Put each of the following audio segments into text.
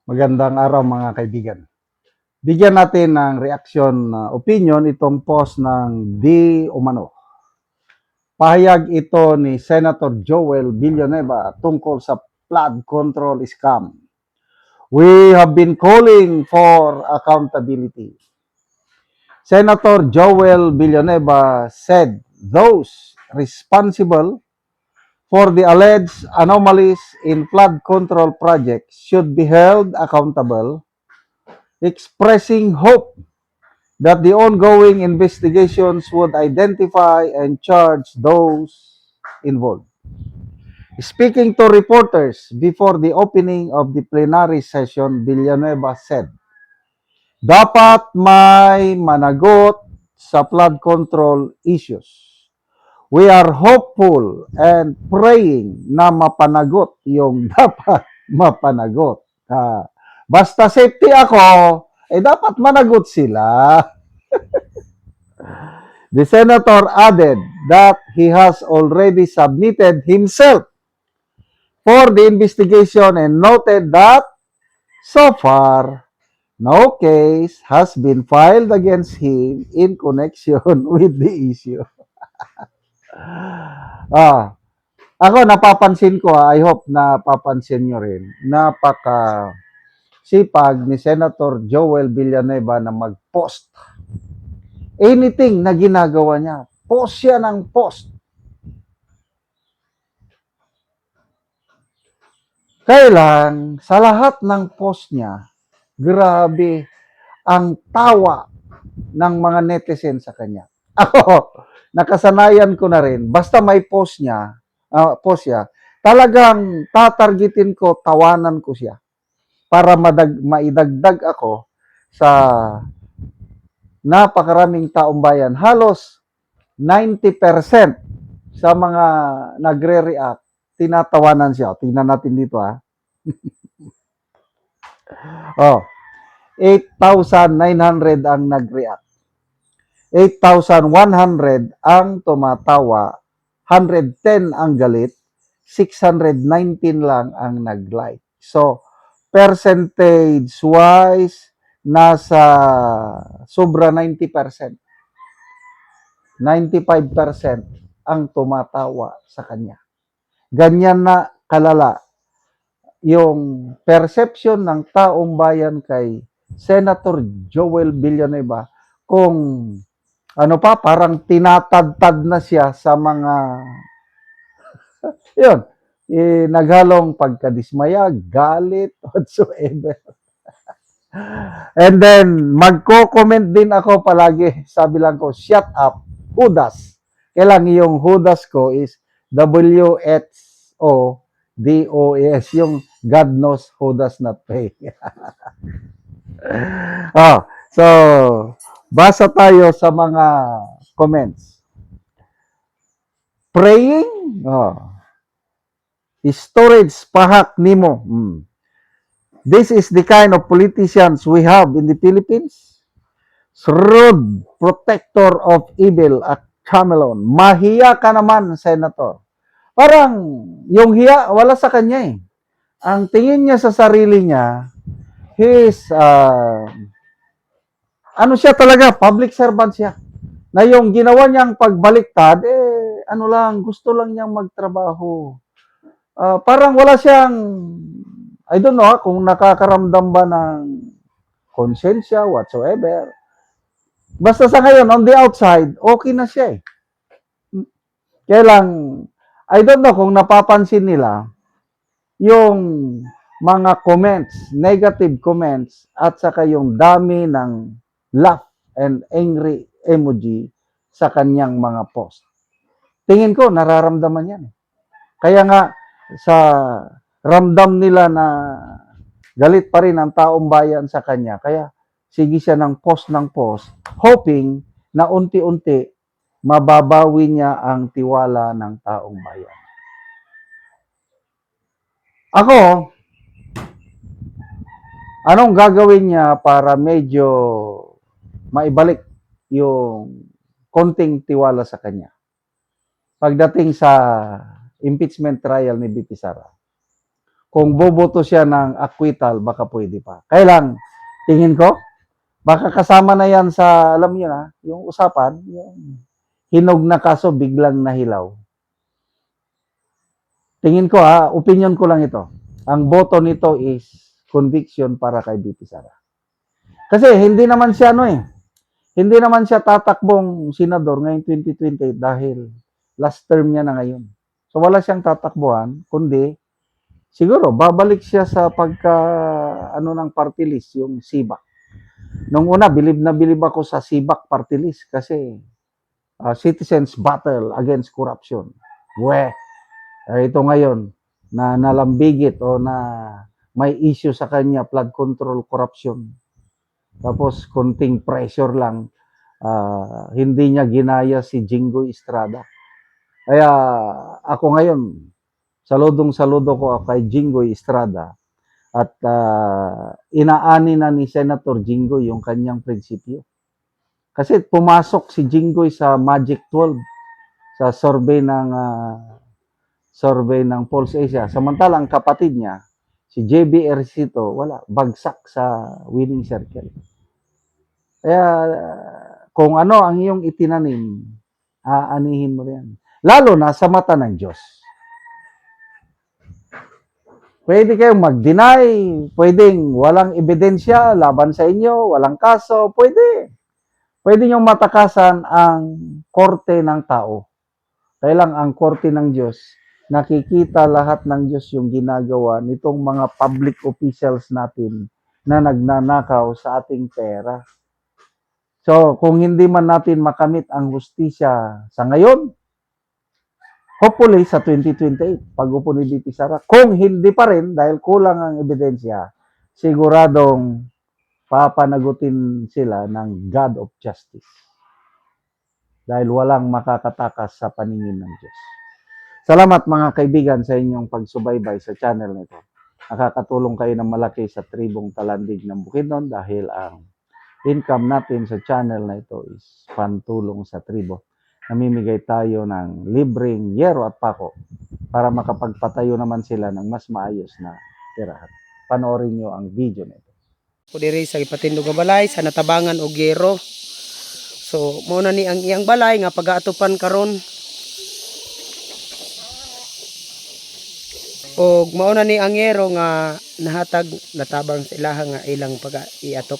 Magandang araw mga kaibigan. Bigyan natin ng reaksyon na opinion itong post ng Di Umano. Pahayag ito ni Senator Joel Villanueva tungkol sa flood control scam. We have been calling for accountability. Senator Joel Villanueva said those responsible for the alleged anomalies in flood control projects should be held accountable, expressing hope that the ongoing investigations would identify and charge those involved. Speaking to reporters before the opening of the plenary session, Villanueva said, dapat may managot sa flood control issues. We are hopeful and praying na mapanagot yung dapat mapanagot. Basta safety ako, dapat managot sila. The senator added that he has already submitted himself for the investigation and noted that so far, no case has been filed against him in connection with the issue. Ako napapansin ko, I hope napapansin nyo rin, napaka sipag ni Senator Joel Villanueva na mag-post. Anything na ginagawa niya, post siya ng post. Kailan, sa lahat ng post niya, grabe ang tawa ng mga netizen sa kanya. Ako, nakasanayan ko na rin, basta may post niya, talagang tatargetin ko, tawanan ko siya para maidagdag ako sa napakaraming taong bayan. Halos 90% sa mga nagre-react, tinatawanan siya. Tingnan natin dito Oh, 8,900 ang nag-react. 8,100 ang tumatawa, 110 ang galit, 619 lang ang nag-like. So, percentage-wise, nasa sobra 90%. 95% ang tumatawa sa kanya. Ganyan na kalala yung perception ng taong bayan kay Senator Joel Villanueva kung ano pa, parang tinatadtad na siya sa mga yun, naghalong pagkadismaya, galit, whatsoever. And then, magko-comment din ako palagi. Sabi lang ko, shut up, Judas. Kailang yung Judas ko is W-H-O-D-O-S. Yung God knows who does not pay. So, basa tayo sa mga comments. Praying? Storage, pahak nimo. This is the kind of politicians we have in the Philippines. Shrewd, protector of evil at Camelon. Mahiya ka naman, Senator. Parang yung hiya, wala sa kanya eh. Ang tingin niya sa sarili niya, he's, ano siya talaga, public servant siya. Na yung ginawa niyang pagbaliktad, ano lang, gusto lang niyang magtrabaho. Parang wala siyang, I don't know kung nakakaramdam ba ng konsensya, whatsoever. Basta sa ngayon, on the outside, okay na siya eh. Kaya lang, I don't know kung napapansin nila, yung mga comments, negative comments, at saka yung dami ng laugh and angry emoji sa kanyang mga post. Tingin ko, nararamdaman yan. Kaya nga, sa ramdam nila na galit pa rin ang taong bayan sa kanya. Kaya, sige siya ng post, hoping na unti-unti mababawi niya ang tiwala ng taong bayan. Ako, anong gagawin niya para medyo maibalik yung konting tiwala sa kanya pagdating sa impeachment trial ni BP Sara? kung boboto siya ng acquittal, baka pwede pa. Kaya lang, tingin ko, baka kasama na yan sa, alam niyo na, yung usapan, yung hinog na kaso biglang nahilaw. Tingin ko opinion ko lang ito. Ang boto nito is conviction para kay BP Sara. Kasi hindi naman siya hindi naman siya tatakbong senador ngayong 2028 dahil last term niya na ngayon. So wala siyang tatakbuhan, kundi siguro babalik siya sa pagka ng party list, yung SIBAC. Nung una, bilib na bilib ako sa SIBAC party list kasi citizens battle against corruption. Ito ngayon na nalambigit o na may issue sa kanya, flood control, corruption. Tapos konting pressure lang, hindi niya ginaya si Jinggoy Estrada. Kaya ako ngayon, saludo ko kay Jinggoy Estrada at inaani na ni Senator Jinggoy yung kanyang prinsipyo. Kasi pumasok si Jinggoy sa Magic 12 sa survey ng Pulse Asia. Samantalang kapatid niya, si JB Ercito, wala, bagsak sa winning circle. Kaya kung ano ang iyong itinanim, aanihin mo yan. Lalo na sa mata ng Diyos. Pwede kayong mag-deny, pwedeng walang ebidensya laban sa inyo, walang kaso, pwede. Pwede niyong matakasan ang korte ng tao. Kaya lang ang korte ng Diyos, nakikita lahat ng Diyos yung ginagawa nitong mga public officials natin na nagnanakaw sa ating pera. So, kung hindi man natin makamit ang hustisya sa ngayon, hopefully sa 2028, pag-upo ni BP Sara, kung hindi pa rin, dahil kulang ang ebidensya, siguradong papanagutin sila ng God of Justice. Dahil walang makakatakas sa paningin ng Diyos. Salamat mga kaibigan sa inyong pagsubaybay sa channel nito. Nakakatulong kayo ng malaki sa tribong Talandig ng Bukidnon dahil ang income natin sa channel na ito is pantulong sa tribo. Namimigay tayo ng libreng yero at pako para makapagpatayo naman sila ng mas maayos na tirahan. Panoorin nyo ang video nito. Diri sa ipatindog nga balay sa natabangan og yero. So mao na ni ang iyang balay nga pagaatupan karon. Og mao na ni ang yero nga nahatag natabang sa ilaha nga ilang pag-iatop.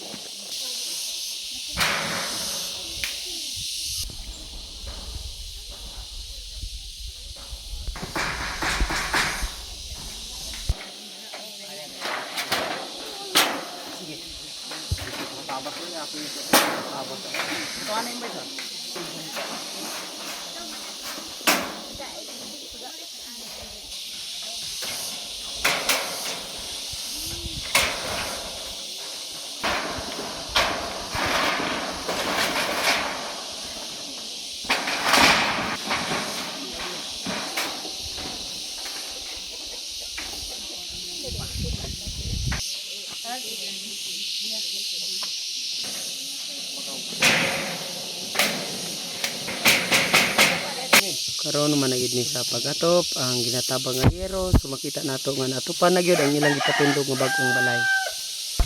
Karon man gid ni sa pagatop ang ginatabang nga yero, so makita nato nga natupan na gyud ang ilang ipatindog nga bag-ong balay.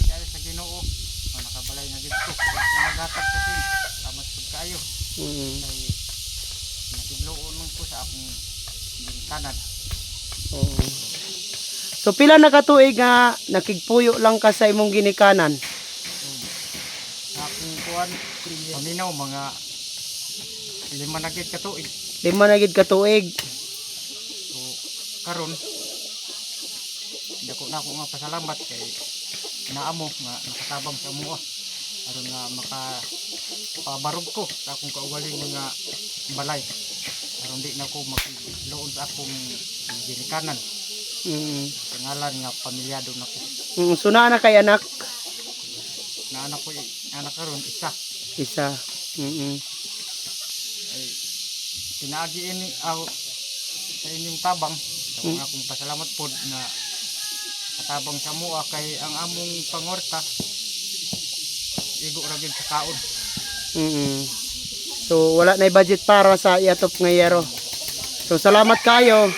Dahil sa Ginoo, nakabalay na dito. Nagatag sa sin, tamas pud kaayo. Kay nakidloon man ko sa akong ginikanan. Oo. So pila na katuig nga nakigpuyo lang ka sa imong ginikanan? Sa akong kuan, paminaw mga 5 na gid ka tuig. 5 na gid katuig. So karon dako na ako nga pasalamat kay naamo nga nakatabang sa amo aron nga makapabarog ko sa akong kaugaling nga balay aron di na ako makidloon sa akong ginikanan. Pangalan nga pamilyado na ko. So naa na kay anak? Na anak ko anak karon isa. Ay pinaagi ini sa inyong tabang sa akong pasalamat pod na katabang sa mua kay ang among pangorta igo ra gyud sa kaon. So wala na budget para sa iatop nga yero. So salamat kayo.